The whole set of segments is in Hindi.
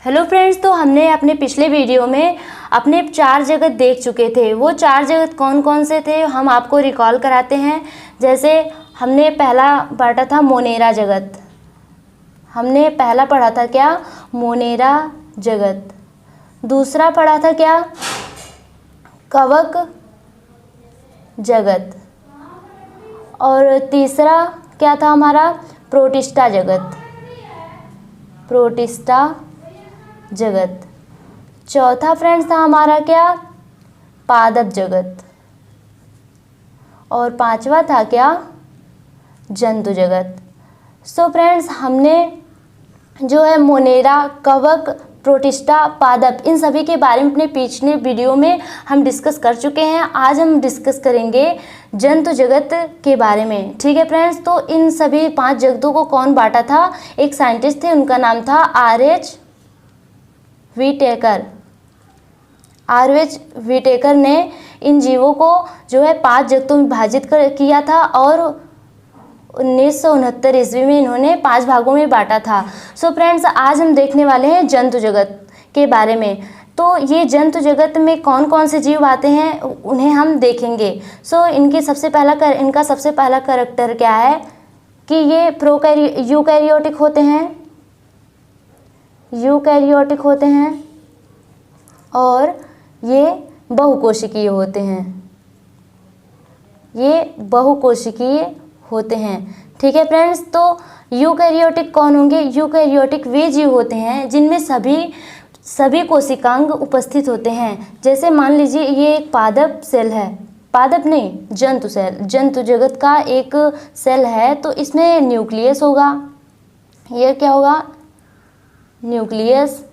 हेलो फ्रेंड्स, तो हमने अपने पिछले वीडियो में अपने 4 जगत देख चुके थे। वो 4 जगत कौन कौन से थे हम आपको रिकॉल कराते हैं। जैसे हमने पहला बांटा था मोनेरा जगत। हमने पहला पढ़ा था क्या? मोनेरा जगत। दूसरा पढ़ा था क्या? कवक जगत। और तीसरा क्या था हमारा? प्रोटिस्टा जगत। प्रोटिस्टा जगत। चौथा फ्रेंड्स था हमारा क्या? पादप जगत। और पांचवा था क्या? जंतु जगत। सो फ्रेंड्स, हमने जो है मोनेरा, कवक, प्रोटिस्टा, पादप, इन सभी के बारे में अपने पिछले वीडियो में हम डिस्कस कर चुके हैं। आज हम डिस्कस करेंगे जंतु जगत के बारे में। ठीक है फ्रेंड्स, तो इन सभी 5 जगतों को कौन बांटा था? एक साइंटिस्ट थे, उनका नाम था आर.एच. व्हिटेकर। आर.एच. व्हिटेकर ने इन जीवों को जो है 5 जगतों में विभाजित किया था और 1969 ईस्वी में इन्होंने 5 भागों में बांटा था। सो फ्रेंड्स, आज हम देखने वाले हैं जंतु जगत के बारे में। तो ये जंतु जगत में कौन कौन से जीव आते हैं उन्हें हम देखेंगे। सो इनका सबसे पहला कैरेक्टर क्या है कि ये यूकैरियोटिक होते हैं। यूकैरियोटिक होते हैं और ये बहुकोशिकीय होते हैं। ये बहुकोशिकीय होते हैं। ठीक है फ्रेंड्स, तो यूकैरियोटिक कौन होंगे? यूकैरियोटिक वे जीव होते हैं जिनमें सभी कोशिकांग उपस्थित होते हैं। जैसे मान लीजिए ये एक पादप सेल है, पादप नहीं, जंतु सेल, जंतु जगत का एक सेल है। तो इसमें न्यूक्लियस होगा। यह क्या होगा? न्यूक्लियस।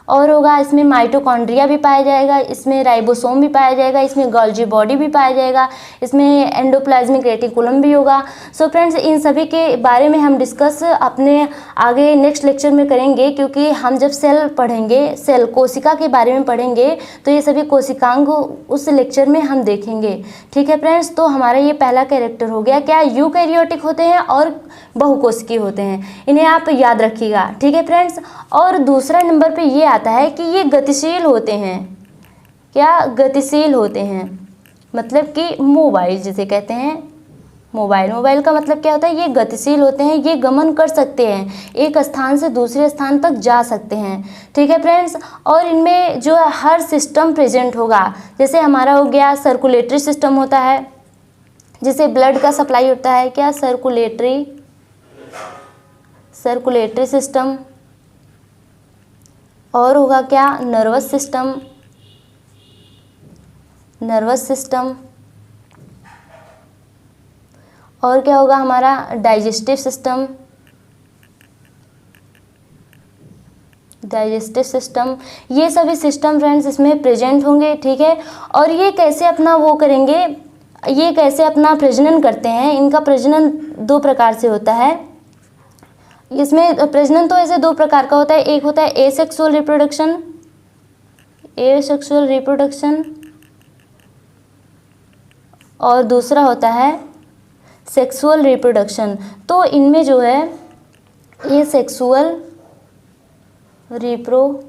और होगा इसमें माइटोकॉन्ड्रिया भी पाया जाएगा, इसमें राइबोसोम भी पाया जाएगा, इसमें गोल्जी बॉडी भी पाया जाएगा, इसमें एंडोप्लाज्मिक रेटिकुलम भी होगा। सो फ्रेंड्स, इन सभी के बारे में हम डिस्कस अपने आगे नेक्स्ट लेक्चर में करेंगे, क्योंकि हम जब सेल पढ़ेंगे, सेल कोशिका के बारे में पढ़ेंगे, तो ये सभी कोशिकांग उस लेक्चर में हम देखेंगे। ठीक है फ्रेंड्स, तो हमारा ये पहला कैरेक्टर हो गया क्या? यूकैरियोटिक होते हैं और बहुकोशिकीय होते हैं। इन्हें आप याद रखिएगा। ठीक है फ्रेंड्स, और दूसरा नंबर पे ये आता है कि ये गतिशील होते हैं। क्या? गतिशील होते हैं। मतलब कि मोबाइल जिसे कहते हैं, मोबाइल का मतलब क्या होता है? ये गतिशील होते हैं, ये गमन कर सकते हैं, एक स्थान से दूसरे स्थान तक जा सकते हैं। ठीक है फ्रेंड्स, और इनमें जो है हर सिस्टम प्रेजेंट होगा। जैसे हमारा हो गया सर्कुलेटरी सिस्टम होता है, जिसे ब्लड का सप्लाई होता है। क्या? Circulatory system. और होगा क्या? Nervous system. और क्या होगा हमारा? Digestive system. ये सभी सिस्टम फ्रेंड्स इसमें प्रेजेंट होंगे। ठीक है, और ये कैसे अपना ये कैसे अपना प्रजनन करते हैं? इनका प्रजनन 2 प्रकार से होता है। इसमें प्रजनन तो ऐसे 2 प्रकार का होता है। एक होता है एसेक्सुअल रिप्रोडक्शन, और दूसरा होता है सेक्सुअल रिप्रोडक्शन। तो इनमें जो है ये सेक्सुअल रिप्रोडक्शन।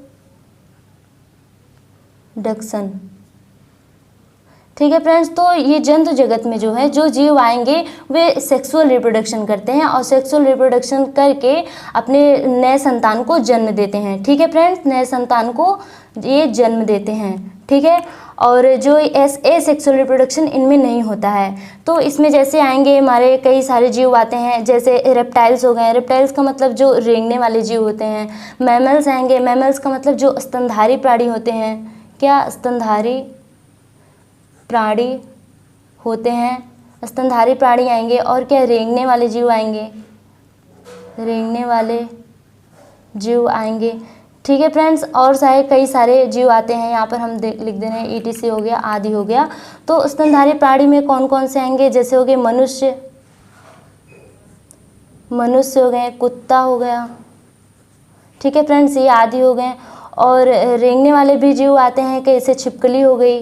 ठीक है फ्रेंड्स, तो ये जंतु जगत में जो है जो जीव आएंगे वे सेक्सुअल रिप्रोडक्शन करते हैं और सेक्सुअल रिप्रोडक्शन करके अपने नए संतान को जन्म देते हैं। ठीक है फ्रेंड्स, नए संतान को ये जन्म देते हैं। ठीक है, और जो एसेक्सुअल रिप्रोडक्शन इनमें नहीं होता है। तो इसमें जैसे आएंगे हमारे कई सारे जीव आते हैं, जैसे रेप्टाइल्स हो गए। रेप्टाइल्स का मतलब जो रेंगने वाले जीव होते हैं। मैमल्स आएंगे। मैमल्स का मतलब जो स्तनधारी प्राणी होते हैं। क्या? स्तनधारी प्राणी होते हैं। स्तनधारी प्राणी आएंगे। और क्या? रेंगने वाले जीव आएंगे। ठीक है फ्रेंड्स, और कई सारे जीव आते हैं। यहाँ पर हम लिख दे रहे हैं ईटीसी हो गया, आदि हो गया। तो स्तनधारी प्राणी में कौन कौन से आएंगे? जैसे हो गए मनुष्य हो गए, कुत्ता हो गया। ठीक है फ्रेंड्स, ये आदि हो गए। और रेंगने वाले भी जीव आते हैं, कैसे छिपकली हो गई,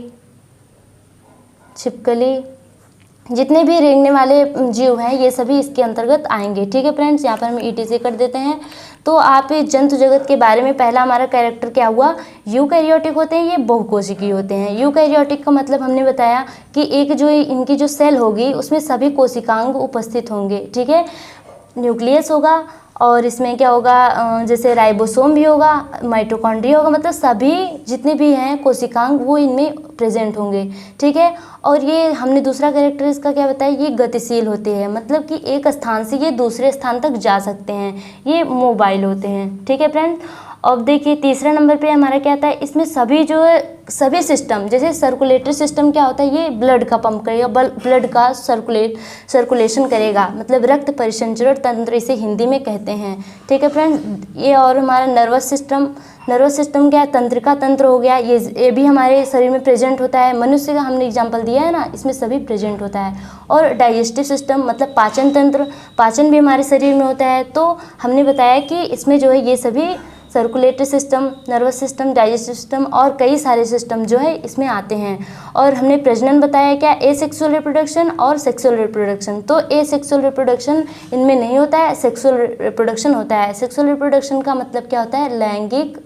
जितने भी रेंगने वाले जीव हैं ये सभी इसके अंतर्गत आएंगे। ठीक है फ्रेंड्स, यहाँ पर हम ETC कर देते हैं। तो आप जंतु जगत के बारे में पहला हमारा कैरेक्टर क्या हुआ, यूकैरियोटिक होते हैं, ये बहुकोशिकीय होते हैं। यूकैरियोटिक का मतलब हमने बताया कि एक जो इनकी जो सेल होगी उसमें सभी कोशिकांग उपस्थित होंगे। ठीक है, न्यूक्लियस होगा और इसमें क्या होगा, जैसे राइबोसोम भी होगा, माइटोकॉन्ड्रिया होगा, मतलब सभी जितने भी हैं कोशिकांग वो इनमें प्रेजेंट होंगे। ठीक है, और ये हमने दूसरा कैरेक्टर इसका क्या बताया, ये गतिशील होते हैं, मतलब कि एक स्थान से ये दूसरे स्थान तक जा सकते हैं, ये मोबाइल होते हैं। ठीक है फ्रेंड्स, अब देखिए तीसरे नंबर पे हमारा क्या आता है, इसमें सभी जो है सभी सिस्टम, जैसे सर्कुलेटरी सिस्टम क्या होता है, ये ब्लड का पंप करेगा, ब्लड का सर्कुलेशन करेगा, मतलब रक्त परिसंचरण तंत्र इसे हिंदी में कहते हैं। ठीक है फ्रेंड्स, ये और हमारा नर्वस सिस्टम क्या है, तंत्रिका तंत्र हो गया, ये भी हमारे शरीर में प्रेजेंट होता है। मनुष्य का हमने एग्जाम्पल दिया है ना, इसमें सभी प्रेजेंट होता है। और डाइजेस्टिव सिस्टम मतलब पाचन तंत्र, पाचन भी हमारे शरीर में होता है। तो हमने बताया कि इसमें जो है ये सभी circulatory system, nervous system, digestive system और कई सारे सिस्टम जो है इसमें आते हैं। और हमने प्रजनन बताया क्या, एसेक्सुअल रिप्रोडक्शन और सेक्सुअल रिप्रोडक्शन। तो एसेक्सुअल रिप्रोडक्शन इनमें नहीं होता है, सेक्सुअल रिप्रोडक्शन होता है। सेक्सुअल रिप्रोडक्शन का मतलब क्या होता है, लैंगिक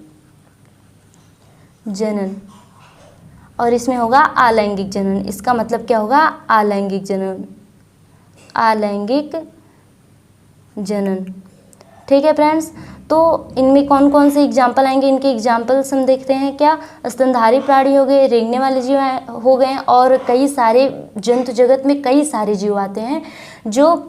जनन, और इसमें होगा अलैंगिक जनन। इसका मतलब क्या होगा, अलैंगिक जनन, अलैंगिक जनन। ठीक है फ्रेंड्स, तो इनमें कौन कौन से एग्जाम्पल आएंगे, इनके एग्जाम्पल्स हम देखते हैं। क्या, स्तनधारी प्राणी हो गए, रेंगने वाले जीव हो गए, और कई सारे जंतु जगत में कई सारे जीव आते हैं जो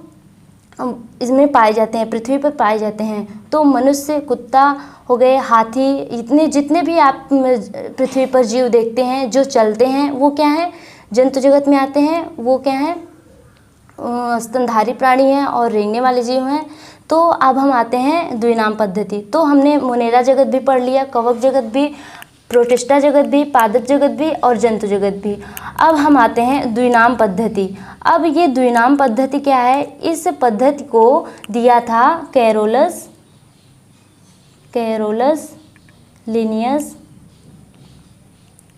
इसमें पाए जाते हैं, पृथ्वी पर पाए जाते हैं। तो मनुष्य, कुत्ता हो गए, हाथी, इतने जितने भी आप पृथ्वी पर जीव देखते हैं जो चलते हैं वो क्या है, जंतु जगत में आते हैं, वो क्या है, स्तनधारी प्राणी हैं और रेंगने वाले जीव हैं। तो अब हम आते हैं द्विनाम पद्धति। तो हमने मोनेरा जगत भी पढ़ लिया, कवक जगत भी, प्रोटिस्टा जगत भी, पादप जगत भी और जंतु जगत भी। अब हम आते हैं द्विनाम पद्धति। अब ये द्विनाम पद्धति क्या है, इस पद्धति को दिया था कैरोलस लिनियस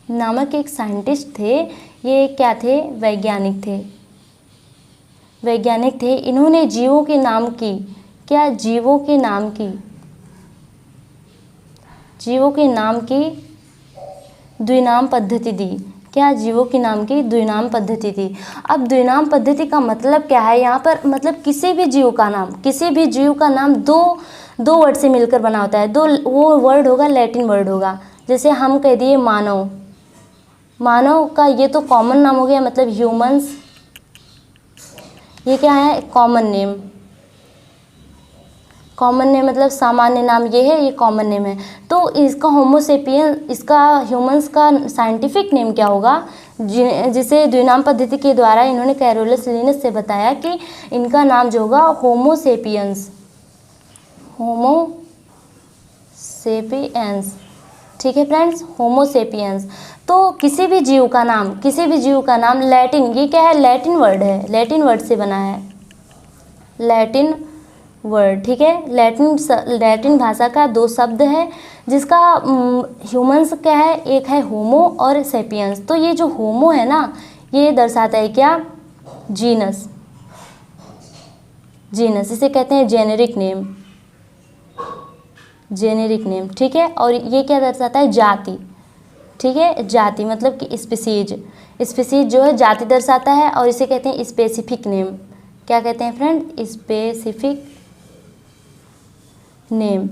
नामक एक साइंटिस्ट थे। ये क्या थे, वैज्ञानिक थे। इन्होंने जीवों के नाम की, क्या, जीवों के नाम की द्विनाम पद्धति दी। क्या, जीवों के नाम की द्विनाम पद्धति दी। अब द्विनाम पद्धति का मतलब क्या है, यहाँ पर मतलब किसी भी जीव का नाम दो वर्ड से मिलकर बना होता है। वो वर्ड होगा लैटिन वर्ड होगा। जैसे हम कह दिए मानव का ये तो कॉमन नाम हो गया, मतलब ह्यूमंस, ये क्या है, कॉमन नेम मतलब सामान्य नाम, ये है, ये कॉमन नेम है। तो इसका होमोसेपियन, इसका ह्यूमंस का साइंटिफिक नेम क्या होगा, जिसे द्विनाम पद्धति के द्वारा इन्होंने कैरोलस लिनियस से बताया कि इनका नाम जो होगा होमोसेपियंस। ठीक है फ्रेंड्स, होमोसेपियंस। तो किसी भी जीव का नाम लैटिन, ये क्या है, लैटिन वर्ड से बना है, लैटिन वर्ड। ठीक है, लैटिन भाषा का दो शब्द है, जिसका ह्यूमंस क्या है, एक है होमो और सेपियंस। तो ये जो होमो है ना, ये दर्शाता है क्या, जीनस, इसे कहते हैं जेनेरिक नेम। ठीक है, और ये क्या दर्शाता है, जाति। ठीक है, जाति मतलब कि स्पीसीज जो है जाति दर्शाता है, और इसे कहते हैं स्पेसिफिक नेम। क्या कहते हैं फ्रेंड, स्पेसिफिक नेम।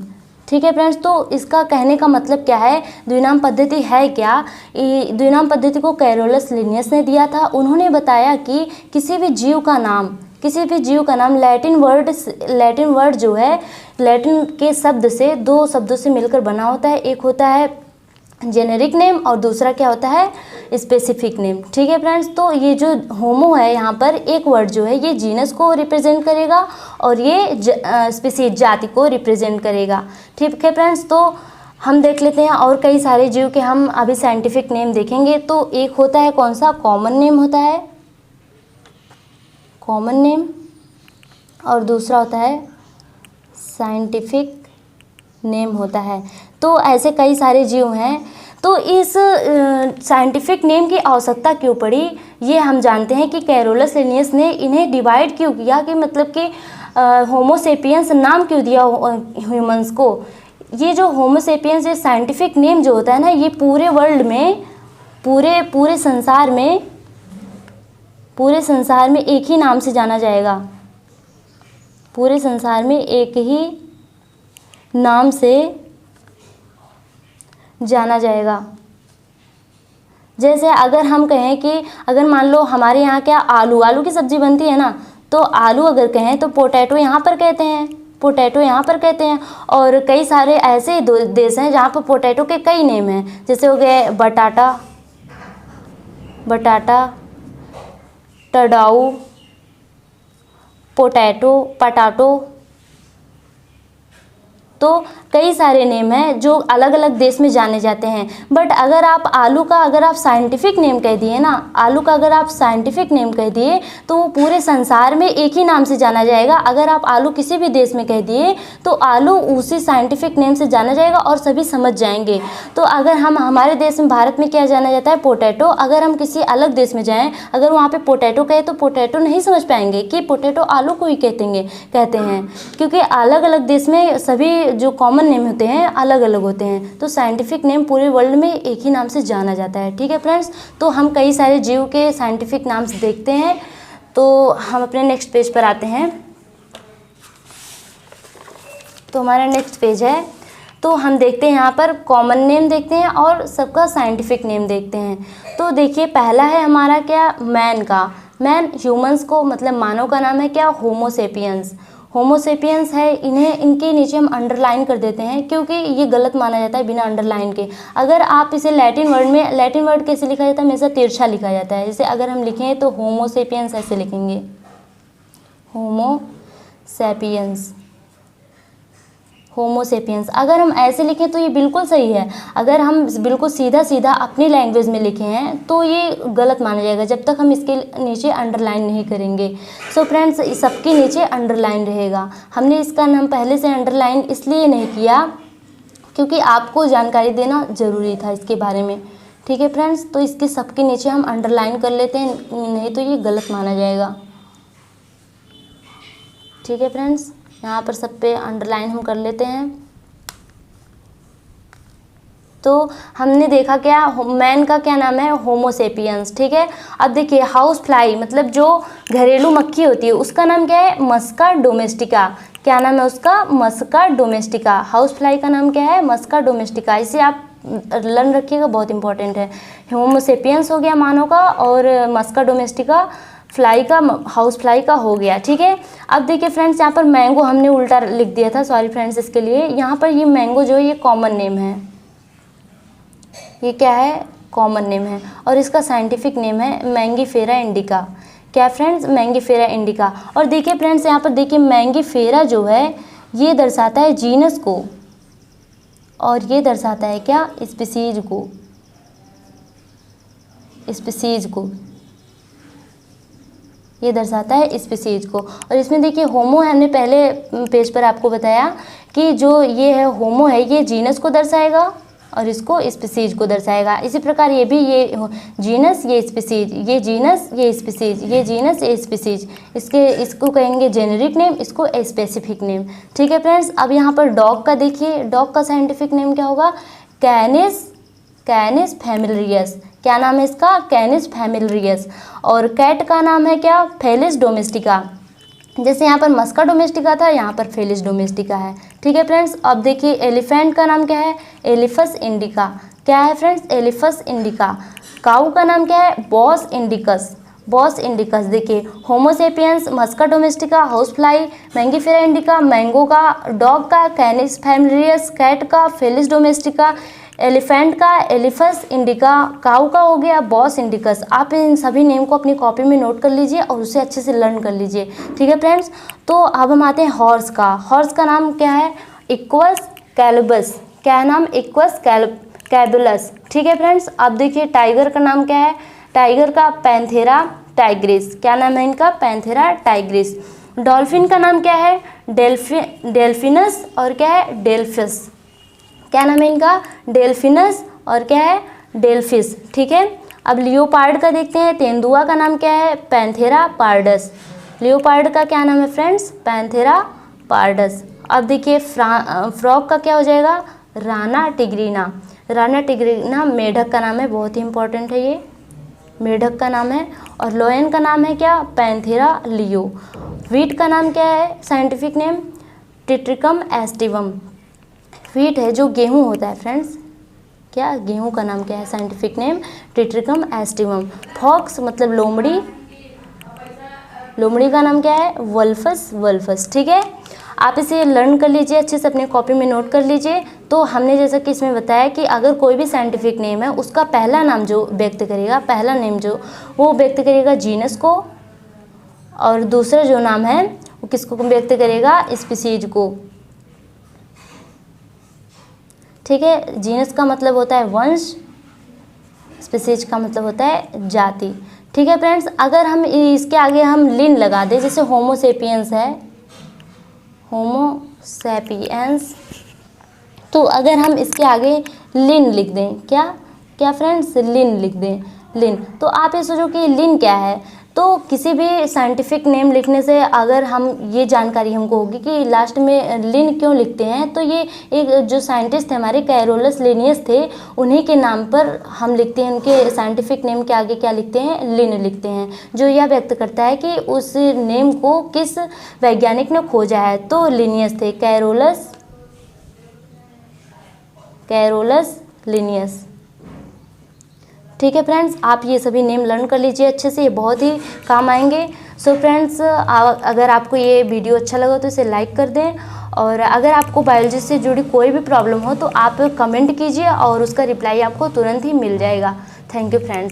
ठीक है फ्रेंड्स, तो इसका कहने का मतलब क्या है, द्विनाम पद्धति है क्या, द्विनाम पद्धति को कैरोलस लिनियस ने दिया था। उन्होंने बताया कि किसी भी जीव का नाम लैटिन वर्ड जो है, लैटिन के शब्द से, दो शब्दों से मिलकर बना होता है। एक होता है जेनेरिक नेम और दूसरा क्या होता है, स्पेसिफिक नेम। ठीक है फ्रेंड्स, तो ये जो होमो है, यहाँ पर एक वर्ड जो है ये जीनस को रिप्रेजेंट करेगा और ये स्पीसीज, जाति को रिप्रेजेंट करेगा। ठीक है फ्रेंड्स, तो हम देख लेते हैं और कई सारे जीव के हम अभी साइंटिफिक नेम देखेंगे। तो एक होता है कौन सा, कॉमन नेम होता है, कॉमन नेम, और दूसरा होता है साइंटिफिक नेम होता है। तो ऐसे कई सारे जीव हैं। तो इस साइंटिफिक नेम की आवश्यकता क्यों पड़ी, ये हम जानते हैं कि कैरोलस लिनियस ने इन्हें डिवाइड क्यों किया, कि मतलब कि होमोसेपियंस नाम क्यों दिया ह्यूमंस को। ये जो होमोसेपियंस, ये साइंटिफिक नेम जो होता है ना, ये पूरे वर्ल्ड में, पूरे संसार में एक ही नाम से जाना जाएगा। पूरे संसार में एक ही नाम से जाना जाएगा। जैसे अगर हम कहें कि अगर मान लो हमारे यहाँ क्या आलू की सब्ज़ी बनती है ना, तो आलू अगर कहें तो पोटैटो यहाँ पर कहते हैं, पोटैटो यहाँ पर कहते हैं। और कई सारे ऐसे देश हैं जहाँ पर पोटैटो के कई नेम हैं, जैसे हो गए बटाटा, टडाऊ, पटाटो। तो कई सारे नेम हैं जो अलग अलग देश में जाने जाते हैं। बट अगर आप आलू का अगर आप साइंटिफिक नेम कह दिए ना, आलू का अगर आप साइंटिफिक नेम कह दिए तो वो पूरे संसार में एक ही नाम से जाना जाएगा। अगर आप आलू किसी भी देश में कह दिए तो आलू उसी साइंटिफिक नेम से जाना जाएगा और सभी समझ जाएंगे। तो अगर हम हमारे देश में, भारत में क्या जाना जाता है, पोटैटो। अगर हम किसी अलग देश में जाएँ, अगर वहाँ पर पोटैटो कहे तो पोटैटो नहीं समझ पाएंगे कि पोटैटो आलू को ही कहते हैं, क्योंकि अलग अलग देश में सभी जो कॉमन नेम होते हैं अलग अलग होते हैं। तो साइंटिफिक नेम पूरे वर्ल्ड में एक ही नाम से जाना जाता है। ठीक है फ्रेंड्स, तो हम कई सारे जीव के साइंटिफिक नाम देखते हैं। तो हम अपने नेक्स्ट पेज पर आते हैं। तो हमारा नेक्स्ट पेज है, तो हम देखते हैं यहाँ पर कॉमन नेम देखते हैं और सबका साइंटिफिक नेम देखते हैं। तो देखिए पहला है हमारा क्या, मैन का। मैन ह्यूमंस को मतलब मानव का नाम है क्या, होमोसेपियंस। होमोसेपियंस है, इन्हें इनके नीचे हम अंडरलाइन कर देते हैं क्योंकि ये गलत माना जाता है बिना अंडरलाइन के। अगर आप इसे लैटिन वर्ड कैसे लिखा जाता है, हमेशा तिरछा लिखा जाता है। जैसे अगर हम लिखें तो होमोसेपियंस ऐसे लिखेंगे, होमोसेपियंस। अगर हम ऐसे लिखें तो ये बिल्कुल सही है। अगर हम बिल्कुल सीधा अपनी लैंग्वेज में लिखे हैं तो ये गलत माना जाएगा जब तक हम इसके नीचे अंडरलाइन नहीं करेंगे। सो फ्रेंड्स, सबके नीचे अंडरलाइन रहेगा। हमने इसका नाम पहले से अंडरलाइन इसलिए नहीं किया क्योंकि आपको जानकारी देना ज़रूरी था इसके बारे में। ठीक है फ्रेंड्स, तो इसके सबके नीचे हम अंडरलाइन कर लेते हैं, नहीं तो ये गलत माना जाएगा। ठीक है फ्रेंड्स, यहाँ पर सब पे अंडरलाइन हम कर लेते हैं। तो हमने देखा क्या, मैन का क्या नाम है, होमोसेपियंस। ठीक है, अब देखिए हाउस फ्लाई मतलब जो घरेलू मक्खी होती है उसका नाम क्या है, मस्का डोमेस्टिका। क्या नाम है उसका, मस्का डोमेस्टिका। हाउस फ्लाई का नाम क्या है, मस्का डोमेस्टिका। इसे आप लर्न रखिएगा, बहुत इंपॉर्टेंट है। होमोसेपियंस हो गया मानव का, और मस्का डोमेस्टिका फ्लाई का, हाउस फ्लाई का हो गया। ठीक है, अब देखिए फ्रेंड्स, यहाँ पर मैंगो हमने उल्टा लिख दिया था, सॉरी फ्रेंड्स इसके लिए। यहाँ पर ये मैंगो जो है ये कॉमन नेम है, ये क्या है, कॉमन नेम है, और इसका साइंटिफिक नेम है मैंगीफेरा इंडिका। क्या फ्रेंड्स, मैंगीफेरा इंडिका। और देखिए फ्रेंड्स, यहाँ पर देखिए मैंगीफेरा जो है ये दर्शाता है जीनस को, और ये दर्शाता है क्या, स्पीसीज को, ये दर्शाता है स्पीसीज को। और इसमें देखिए होमो है, हमने पहले पेज पर आपको बताया कि जो ये है होमो है ये जीनस को दर्शाएगा और इसको स्पीसीज को दर्शाएगा। इसी प्रकार ये भी, ये जीनस ये स्पीसीज, ये जीनस ये स्पीसीज, ये जीनस ये स्पीसीज, इसको कहेंगे जेनेरिक नेम, इसको स्पेसिफिक नेम। ठीक है फ्रेंड्स, अब यहाँ पर डॉग का देखिए, डॉग का साइंटिफिक नेम क्या होगा, कैनिस फैमिलियस। क्या नाम है इसका, कैनिस फैमिलियस। और कैट का नाम है क्या, फेलिस डोमेस्टिका। जैसे यहाँ पर मस्का डोमेस्टिका था, यहाँ पर फेलिस डोमेस्टिका है। ठीक है फ्रेंड्स, अब देखिए एलिफेंट का नाम क्या है, एलिफस इंडिका। क्या है फ्रेंड्स, एलिफस इंडिका। काऊ का नाम क्या है, बॉस इंडिकस। देखिए homo sapiens, musca domestica, house fly, mangifera indica, mango का, डॉग का कैनिस फैमिलियस, कैट का फेलिस डोमेस्टिका, एलिफेंट का एलिफस इंडिका, काऊ का हो गया बॉस इंडिकस। आप इन सभी नेम को अपनी कॉपी में नोट कर लीजिए और उसे अच्छे से लर्न कर लीजिए। ठीक है फ्रेंड्स, तो अब हम आते हैं हॉर्स का। हॉर्स का नाम क्या है, इक्वस कैलबस। क्या है नाम, इक्वस कैबुलस। ठीक है फ्रेंड्स, अब देखिए टाइगर का नाम क्या है, टाइगर का पैंथेरा टाइग्रिस। क्या नाम है इनका, पैंथेरा टाइग्रिस। डॉल्फिन का नाम क्या है, डेल्फिनस, और क्या है, डेल्फिस। क्या नाम है इनका, डेल्फिनस और क्या है, डेलफिश। ठीक है, अब लियोपार्ड का देखते हैं। तेंदुआ का नाम क्या है, पैंथेरा पार्डस। लियोपार्ड का क्या नाम है फ्रेंड्स, पैंथेरा पार्डस। अब देखिए फ्रॉग का क्या हो जाएगा, राना टिग्रीना। राना टिग्रीना मेढक का नाम है, बहुत ही इंपॉर्टेंट है ये, मेढक का नाम है। और लोयन का नाम है क्या, पैंथेरा लियो। व्हीट का नाम क्या है, साइंटिफिक नेम टिट्रिकम एस्टिवम। व्हीट है जो गेहूं होता है फ्रेंड्स, क्या गेहूं का नाम क्या है, साइंटिफिक नेम टिट्रिकम एस्टिवम। फॉक्स मतलब लोमड़ी, लोमड़ी का नाम क्या है, वल्फस वल्फस। ठीक है, आप इसे लर्न कर लीजिए, अच्छे से अपनी कॉपी में नोट कर लीजिए। तो हमने जैसा कि इसमें बताया कि अगर कोई भी साइंटिफिक नेम है उसका पहला नाम जो व्यक्त करेगा, पहला नेम जो वो व्यक्त करेगा जीनस को, और दूसरा जो नाम है वो किसको व्यक्त करेगा, स्पीसीज को। ठीक है, जीनस का मतलब होता है वंश, स्पीसीज का मतलब होता है जाति। ठीक है फ्रेंड्स, अगर हम इसके आगे हम लिन लगा दें, जैसे होमोसेपियंस है, होमोसेपियंस, तो अगर हम इसके आगे लिन लिख दें, क्या क्या फ्रेंड्स, लिन लिख दें, लिन, तो आप ये सोचो कि लिन क्या है। तो किसी भी साइंटिफिक नेम लिखने से अगर हम ये जानकारी हमको होगी कि लास्ट में लिन क्यों लिखते हैं, तो ये एक जो साइंटिस्ट थे हमारे कैरोलस लिनियस थे, उन्हीं के नाम पर हम लिखते हैं, उनके साइंटिफिक नेम के आगे क्या लिखते हैं, लिन लिखते हैं, जो यह व्यक्त करता है कि उस नेम को किस वैज्ञानिक ने खोजा है। तो लिनियस थे, कैरोलस लिनियस। ठीक है फ्रेंड्स, आप ये सभी नेम लर्न कर लीजिए अच्छे से, ये बहुत ही काम आएंगे। सो फ्रेंड्स, अगर आपको ये वीडियो अच्छा लगा तो इसे लाइक कर दें, और अगर आपको बायोलॉजी से जुड़ी कोई भी प्रॉब्लम हो तो आप कमेंट कीजिए और उसका रिप्लाई आपको तुरंत ही मिल जाएगा। Thank you friends.